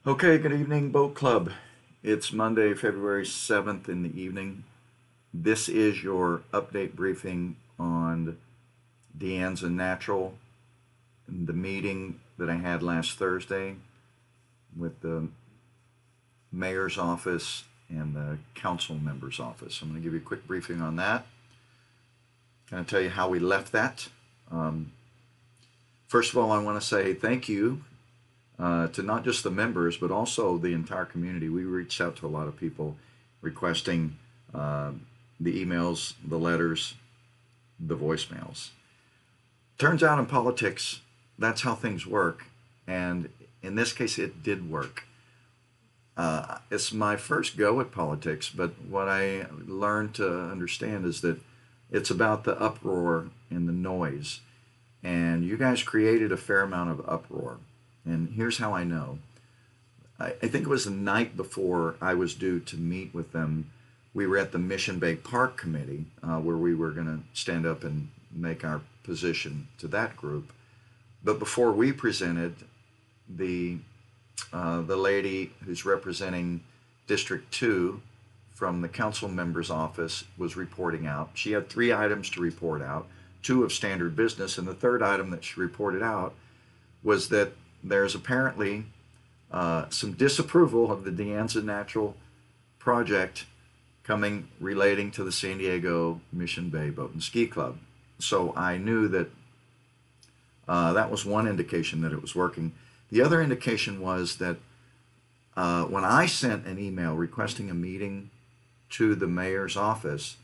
Okay, good evening, Boat Club. It's Monday, February 7th in the evening. This is your update briefing on Deanza Natural, the meeting that I had last Thursday with the mayor's office and the council member's office. I'm going to give you a quick briefing on that. I'm going to tell you how we left that. Um, First of all, I want to say thank you to not just the members, but also the entire community. We reached out to a lot of people requesting uh, the emails, the letters, the voicemails. Turns out in politics, that's how things work. And in this case, it did work. It's my first go at politics, but what I learned to understand is that it's about the uproar and the noise. And you guys created a fair amount of uproar. And here's how I know. I think it was the night before I was due to meet with them. We were at the Mission Bay Park Committee where we were going to stand up and make our position to that group. But before we presented, the lady who's representing District 2 from the council member's office was reporting out. She had 3 items to report out, 2 of standard business, and the third item that she reported out was that there's apparently some disapproval of the Deanza Natural project coming relating to the San Diego Mission Bay Boat and Ski Club. So I knew that that was one indication that it was working. The other indication was that when I sent an email requesting a meeting to the mayor's office,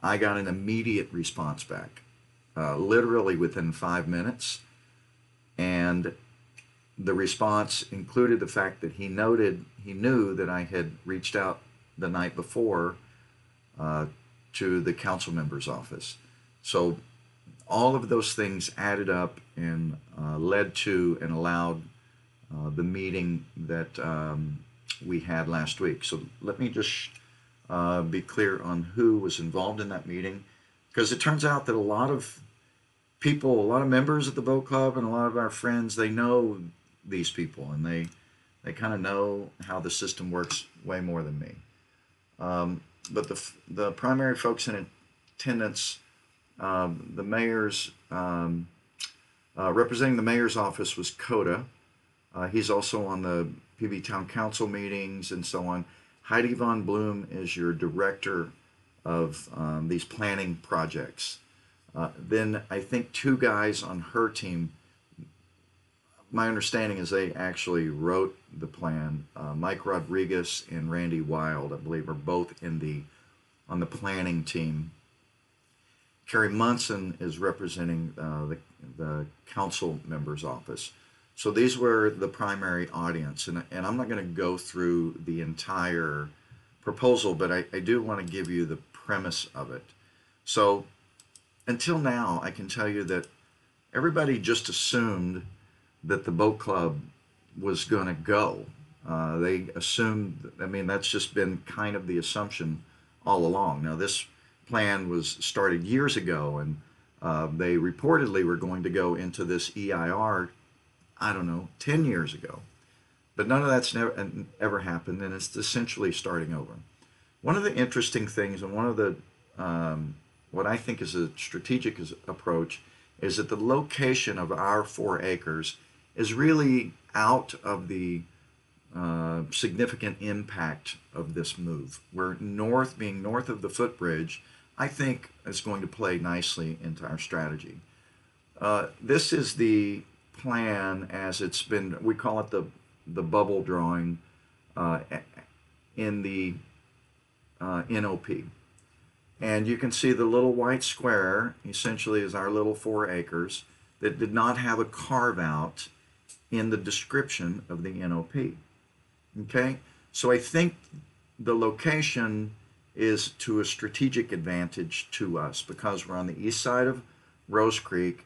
I got an immediate response back, literally within 5 minutes. And the response included the fact that he knew that I had reached out the night before to the council member's office. So all of those things added up and led to and allowed the meeting that we had last week. So let me just be clear on who was involved in that meeting, because it turns out that a lot of people, a lot of members of the boat club and a lot of our friends, they know these people, and they kind of know how the system works way more than me. But the primary folks in attendance, the mayor's representing the mayor's office was Coda. He's also on the PB Town Council meetings and so on. Heidi Von Bloom is your director of these planning projects. Then I think 2 guys on her team, my understanding is they actually wrote the plan. Mike Rodriguez and Randy Wild, I believe, are both on the planning team. Carrie Munson is representing the council member's office. So these were the primary audience, and I'm not going to go through the entire proposal, but I do want to give you the premise of it. So until now, I can tell you that everybody just assumed that the boat club was going to go. They assumed, I mean, that's just been kind of the assumption all along. Now, this plan was started years ago, and they reportedly were going to go into this EIR, I don't know, 10 years ago. But none of that's ever happened, and it's essentially starting over. One of the interesting things, and one of the what I think is a strategic approach, is that the location of our 4 acres is really out of the significant impact of this move. We're being north of the footbridge, I think is going to play nicely into our strategy. This is the plan as it's been, we call it the bubble drawing in the NOP. And you can see the little white square essentially is our little 4 acres that did not have a carve out in the description of the NOP. Okay, so I think the location is to a strategic advantage to us because we're on the east side of Rose Creek.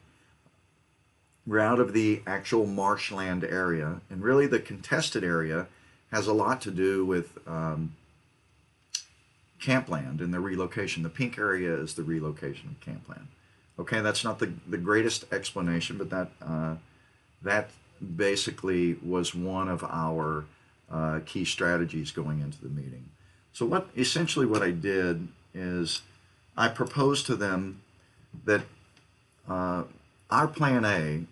We're out of the actual marshland area, and really the contested area has a lot to do with campland and the relocation. The pink area is the relocation of campland. Okay, that's not the greatest explanation, but that basically was one of our key strategies going into the meeting. So what I did is I proposed to them that our plan A,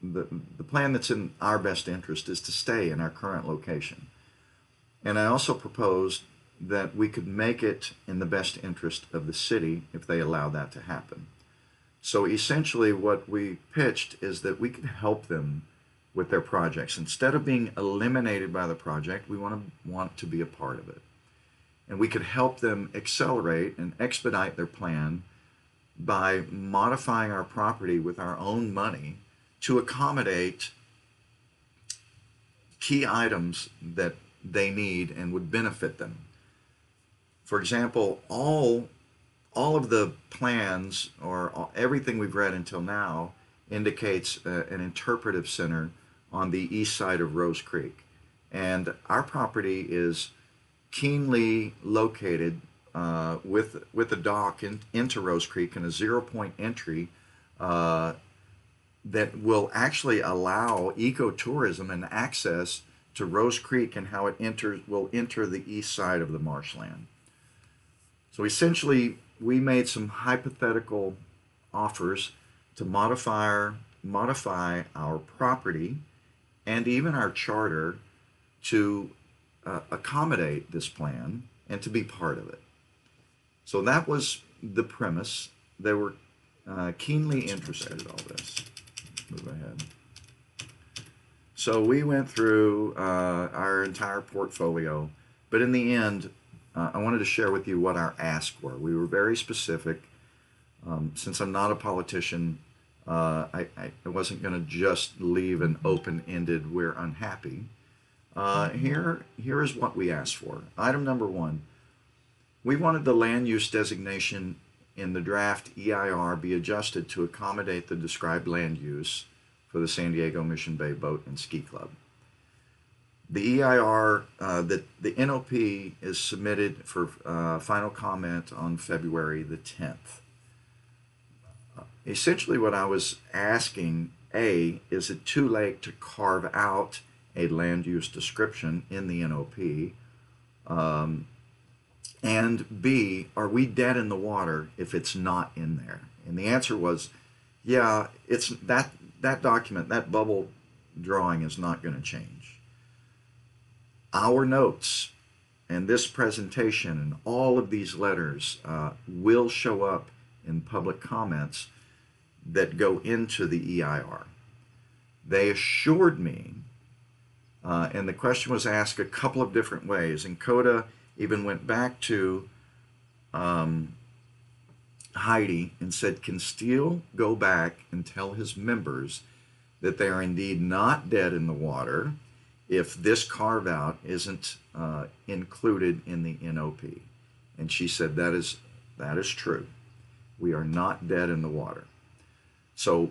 the plan that's in our best interest, is to stay in our current location. And I also proposed that we could make it in the best interest of the city if they allow that to happen. So essentially what we pitched is that we could help them with their projects. Instead of being eliminated by the project, we want to be a part of it. And we could help them accelerate and expedite their plan by modifying our property with our own money to accommodate key items that they need and would benefit them. For example, all of the plans or everything we've read until now indicates an interpretive center on the east side of Rose Creek. And our property is keenly located with a dock into Rose Creek and a 0-point entry that will actually allow ecotourism and access to Rose Creek and how it will enter the east side of the marshland. So essentially, we made some hypothetical offers to modify our property and even our charter to accommodate this plan and to be part of it. So that was the premise. They were keenly interested in all this. Move ahead. So we went through our entire portfolio, but in the end, I wanted to share with you what our asks were. We were very specific. Since I'm not a politician, I wasn't going to just leave an open-ended, we're unhappy. Here is what we asked for. Item number 1, we wanted the land use designation in the draft EIR be adjusted to accommodate the described land use for the San Diego Mission Bay Boat and Ski Club. The EIR, the NOP is submitted for final comment on February the 10th. Essentially what I was asking, A, is it too late to carve out a land use description in the NOP? And B, are we dead in the water if it's not in there? And the answer was, yeah, it's that document, that bubble drawing is not going to change. Our notes and this presentation and all of these letters will show up in public comments that go into the EIR. They assured me, and the question was asked a couple of different ways, and CODA even went back to Heidi and said, can Steele go back and tell his members that they are indeed not dead in the water if this carve-out isn't included in the NOP? And she said, that is true. We are not dead in the water. So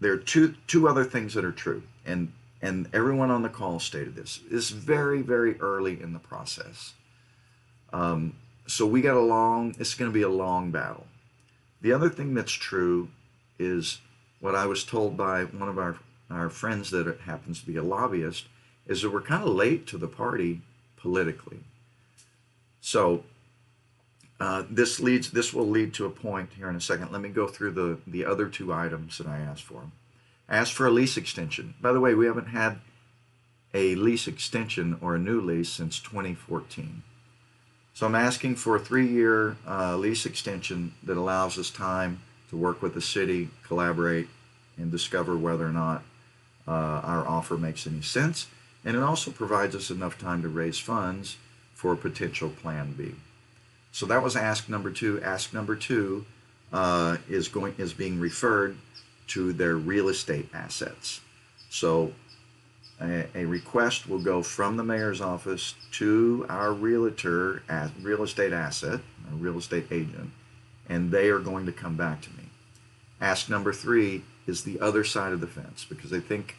there are two other things that are true, and everyone on the call stated this. It's very, very early in the process. So we got it's going to be a long battle. The other thing that's true is what I was told by one of our friends that happens to be a lobbyist, is that we're kind of late to the party politically. So this will lead to a point here in a second. Let me go through the other 2 items that I asked for. I asked for a lease extension. By the way, we haven't had a lease extension or a new lease since 2014. So I'm asking for a 3-year lease extension that allows us time to work with the city, collaborate, and discover whether or not our offer makes any sense. And it also provides us enough time to raise funds for a potential Plan B. So that was ask number 2. Ask number 2 is being referred to their real estate assets. So a request will go from the mayor's office to our realtor, real estate asset, a real estate agent, and they are going to come back to me. Ask number 3 is the other side of the fence, because I think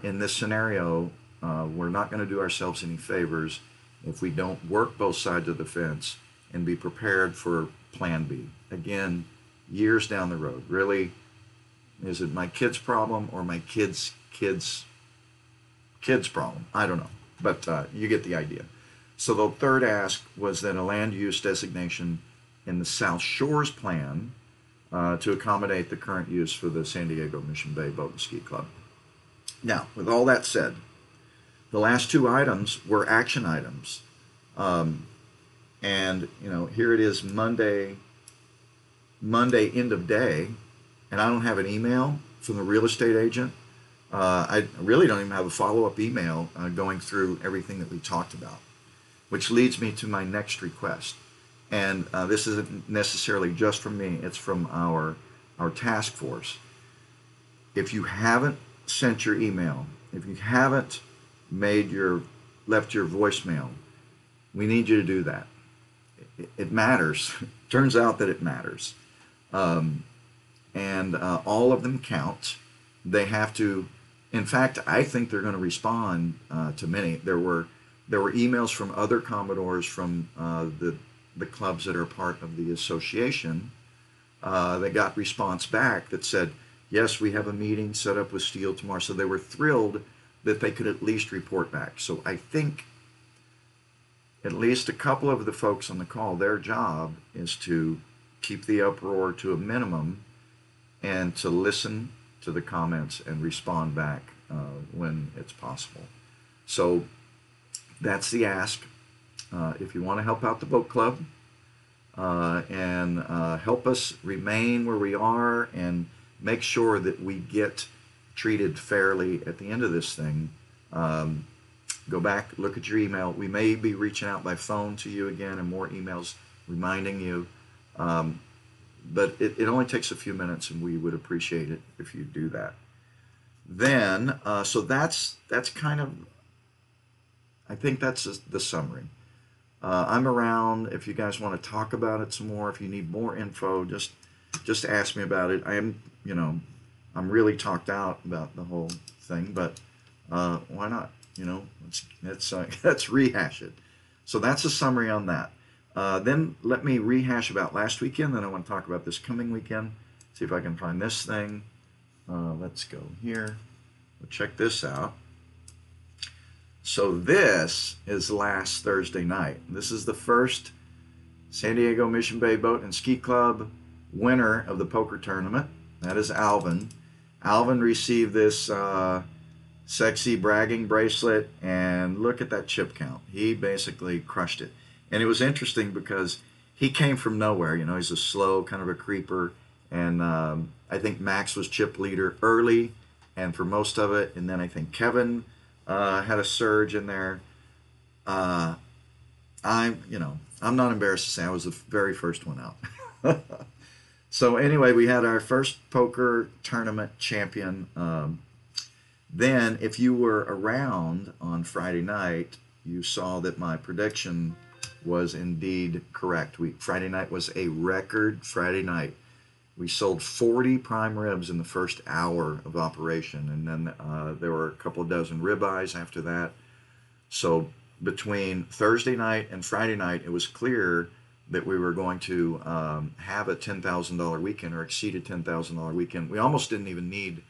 in this scenario, we're not going to do ourselves any favors if we don't work both sides of the fence and be prepared for Plan B. Again, years down the road. Really, is it my kid's problem or my kid's kid's problem. I don't know, but you get the idea. So the third ask was that a land use designation in the South Shores plan to accommodate the current use for the San Diego Mission Bay Boat and Ski Club. Now, with all that said, the last two items were action items. And, you know, here it is Monday end of day, and I don't have an email from the real estate agent. I really don't even have a follow-up email going through everything that we talked about, which leads me to my next request. And this isn't necessarily just from me, it's from our task force. If you haven't sent your email, if you haven't left your voicemail, we need you to do that. It matters. Turns out that it matters. And all of them count. They have to, in fact, I think they're going to respond to many. There were emails from other Commodores from the clubs that are part of the association that got response back that said, yes, we have a meeting set up with Steele tomorrow. So they were thrilled that they could at least report back. So I think at least a couple of the folks on the call, their job is to keep the uproar to a minimum and to listen to the comments and respond back when it's possible. So that's the ask. If you want to help out the boat club and help us remain where we are and make sure that we get treated fairly at the end of this thing, go back, look at your email. We may be reaching out by phone to you again and more emails reminding you. But it only takes a few minutes, and we would appreciate it if you do that. Then, so that's kind of, I think that's the summary. I'm around if you guys want to talk about it some more. If you need more info, just ask me about it. I'm really talked out about the whole thing, but why not? Let's rehash it. So that's a summary on that. Then let me rehash about last weekend. Then I want to talk about this coming weekend. See if I can find this thing. Let's go here. We'll check this out. So this is last Thursday night. This is the first San Diego Mission Bay Boat and Ski Club winner of the poker tournament. That is Alvin. Alvin received this sexy bragging bracelet, and look at that chip count. He basically crushed it. And it was interesting because he came from nowhere. He's a slow, kind of a creeper. And I think Max was chip leader early and for most of it. And then I think Kevin had a surge in there. I'm not embarrassed to say I was the very first one out. So anyway, we had our first poker tournament champion. Then if you were around on Friday night, you saw that my prediction was indeed correct. Friday night was a record Friday night. We sold 40 prime ribs in the first hour of operation, and then there were a couple of dozen ribeyes after that. So between Thursday night and Friday night, it was clear that we were going to have a $10,000 weekend or exceed a $10,000 weekend. We almost didn't even need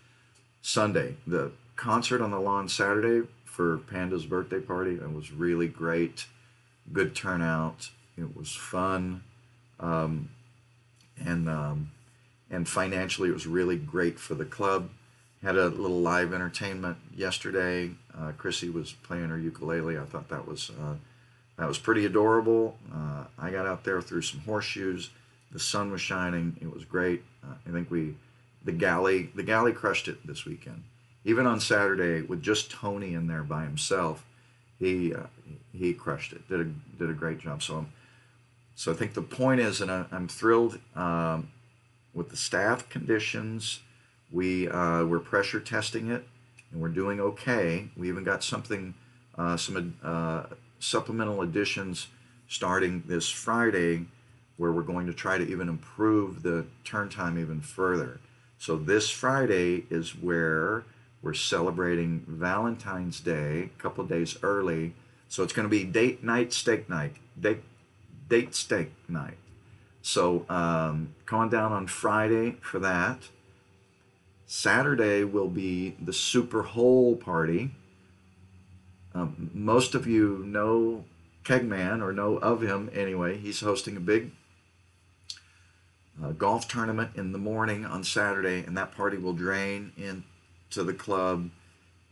Sunday. The concert on the lawn Saturday for Panda's birthday party, it was really great. Good turnout. It was fun. And financially, it was really great for the club. Had a little live entertainment yesterday. Chrissy was playing her ukulele. I thought that was pretty adorable. I got out there, threw some horseshoes. The sun was shining. It was great. I think the galley crushed it this weekend. Even on Saturday, with just Tony in there by himself, he crushed it. Did a great job. So I think the point is, and I'm thrilled with the staff conditions. We're pressure testing it, and we're doing okay. We even got some supplemental additions starting this Friday, where we're going to try to even improve the turn time even further. So this Friday is where we're celebrating Valentine's Day, a couple of days early. So it's going to be date steak night. So come on down on Friday for that. Saturday will be the Superbowl party. Most of you know Kegman or know of him anyway. He's hosting a big golf tournament in the morning on Saturday, and that party will drain into the club,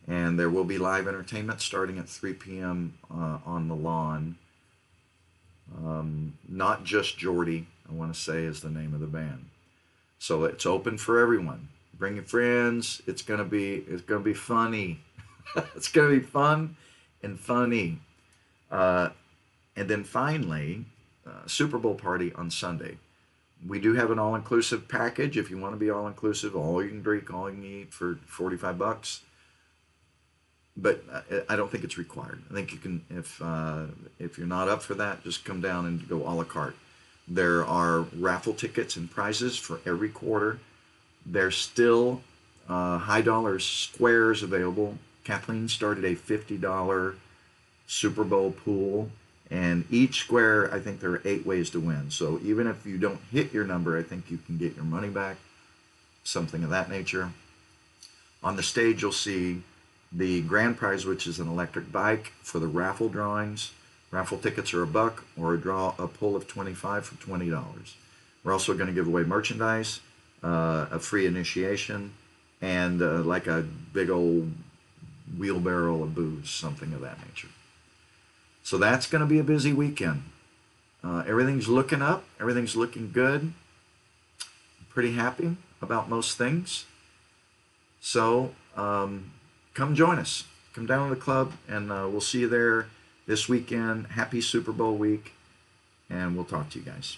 and there will be live entertainment starting at 3 p.m. On the lawn. Not just Geordie, I want to say, is the name of the band. So it's open for everyone. Bring your friends. It's gonna be funny. It's gonna be fun and funny. And then finally, Super Bowl party on Sunday. We do have an all-inclusive package. If you want to be all-inclusive, all you can drink, all you can eat for $45. But I don't think it's required. I think you can, if you're not up for that, just come down and go a la carte. There are raffle tickets and prizes for every quarter. There's still high dollar squares available. Kathleen started a $50 Super Bowl pool, and each square, I think there are 8 ways to win. So even if you don't hit your number, I think you can get your money back, something of that nature. On the stage, you'll see the grand prize, which is an electric bike for the raffle drawings. Raffle tickets are $1 or a pull of 25 for $20. We're also going to give away merchandise, a free initiation, and like a big old wheelbarrow of booze, something of that nature. So that's going to be a busy weekend. Everything's looking up. Everything's looking good. I'm pretty happy about most things. So come join us. Come down to the club, and we'll see you there this weekend. Happy Super Bowl week, and we'll talk to you guys.